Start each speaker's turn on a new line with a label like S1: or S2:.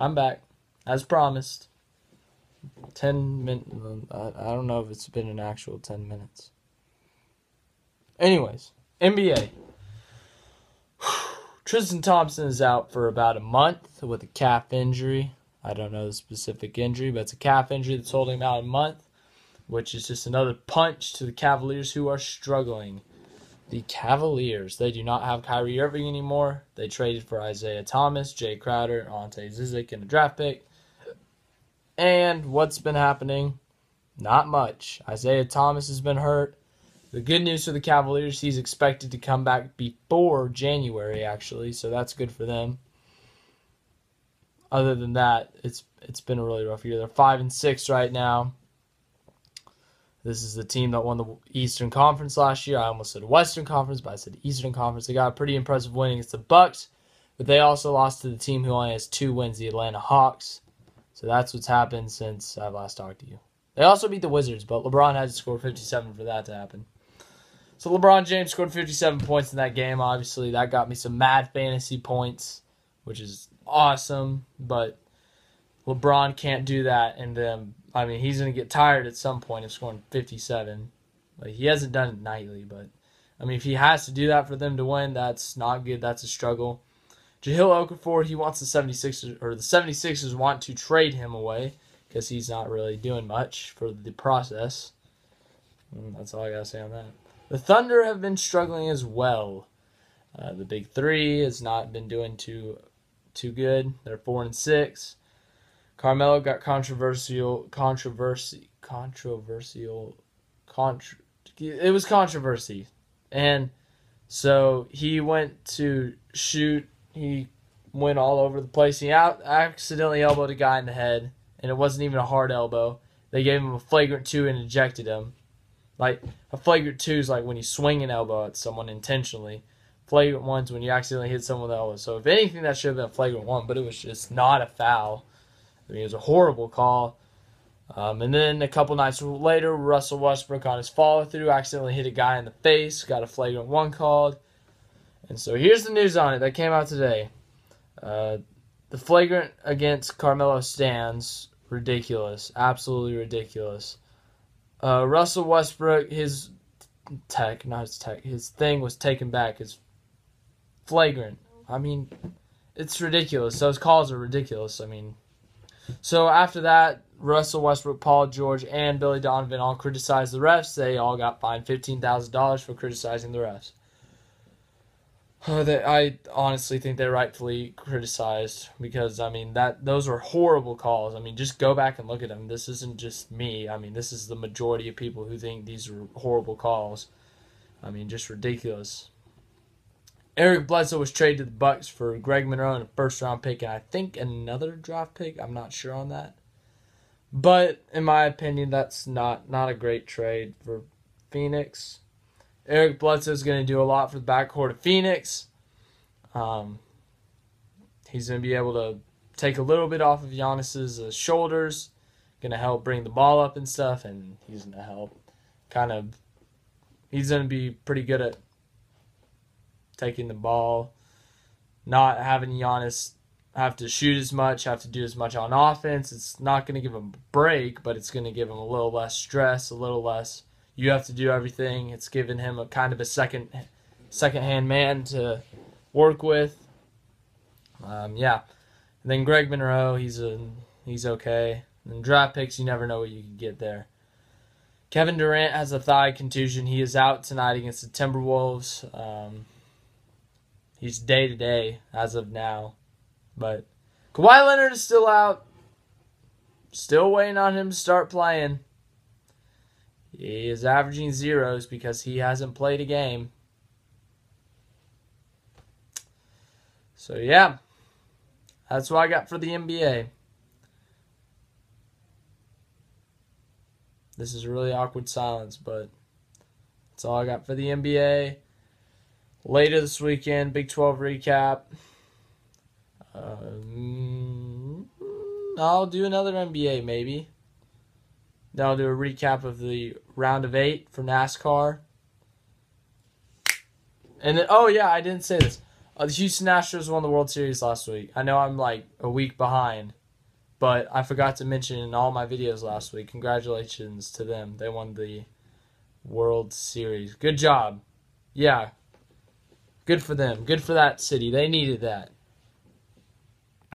S1: I'm back, as promised. 10 minutes. I don't know if it's been an actual 10 minutes. Anyways, NBA. Tristan Thompson is out for about a month with a calf injury. I don't know the specific injury, but it's a calf injury that's holding him out a month, which is just another punch to the Cavaliers, who are struggling. The Cavaliers, they do not have Kyrie Irving anymore. They traded for Isaiah Thomas, Jay Crowder, Ante Zizic, and a draft pick. And what's been happening? Not much. Isaiah Thomas has been hurt. The good news for the Cavaliers, he's expected to come back before January, actually, so that's good for them. Other than that, it's been a really rough year. They're 5-6 right now. This is the team that won the Eastern Conference last year. I almost said Western Conference, but I said Eastern Conference. They got a pretty impressive win against the Bucks, but they also lost to the team who only has 2 wins, the Atlanta Hawks. So that's what's happened since I've last talked to you. They also beat the Wizards, but LeBron had to score 57 for that to happen. So LeBron James scored 57 points in that game. Obviously, that got me some mad fantasy points, which is awesome. But LeBron can't do that. And then, I mean, he's going to get tired at some point of scoring 57. Like, he hasn't done it nightly, but, I mean, if he has to do that for them to win, that's not good. That's a struggle. Jahlil Okafor, he wants the 76ers want to trade him away because he's not really doing much for the process. And that's all I got to say on that. The Thunder have been struggling as well. The Big Three has not been doing too good. They're 4-6. Carmelo got it was controversy. And so he went to shoot. He went all over the place. He accidentally elbowed a guy in the head, and it wasn't even a hard elbow. They gave him a flagrant 2 and ejected him. Like, a flagrant 2 is like when you swing an elbow at someone intentionally. Flagrant 1 is when you accidentally hit someone with the elbow. So, if anything, that should have been a flagrant 1, but it was just not a foul. I mean, it was a horrible call. And then a couple nights later, Russell Westbrook on his follow-through accidentally hit a guy in the face, got a flagrant 1 called. And so, here's the news on it that came out today. The flagrant against Carmelo stands ridiculous. Absolutely ridiculous. Russell Westbrook, his thing was taken back. It's flagrant. I mean, it's ridiculous. Those calls are ridiculous. I mean, so after that, Russell Westbrook, Paul George, and Billy Donovan all criticized the refs. They all got fined $15,000 for criticizing the refs. I honestly think they rightfully criticized because, I mean, those were horrible calls. I mean, just go back and look at them. This isn't just me. I mean, this is the majority of people who think these are horrible calls. I mean, just ridiculous. Eric Bledsoe was traded to the Bucks for Greg Monroe and a first-round pick, and I think another draft pick. I'm not sure on that. But, in my opinion, that's not a great trade for Phoenix. Eric Bledsoe is going to do a lot for the backcourt of Phoenix. He's going to be able to take a little bit off of Giannis's shoulders. Going to help bring the ball up and stuff, and he's going to help he's going to be pretty good at taking the ball, not having Giannis have to shoot as much, have to do as much on offense. It's not going to give him a break, but it's going to give him a little less stress, a little less. You have to do everything. It's given him a kind of a second-hand man to work with. Yeah. And then Greg Monroe, he's okay. And draft picks, you never know what you can get there. Kevin Durant has a thigh contusion. He is out tonight against the Timberwolves. He's day-to-day as of now. But Kawhi Leonard is still out. Still waiting on him to start playing. He is averaging zeros because he hasn't played a game. So, yeah. That's what I got for the NBA. This is a really awkward silence, but that's all I got for the NBA. Later this weekend, Big 12 recap. I'll do another NBA maybe. Then I'll do a recap of the round of 8 for NASCAR. And then, oh yeah, I didn't say this. The Houston Astros won the World Series last week. I know I'm like a week behind, but I forgot to mention in all my videos last week. Congratulations to them. They won the World Series. Good job. Yeah. Good for them. Good for that city. They needed that.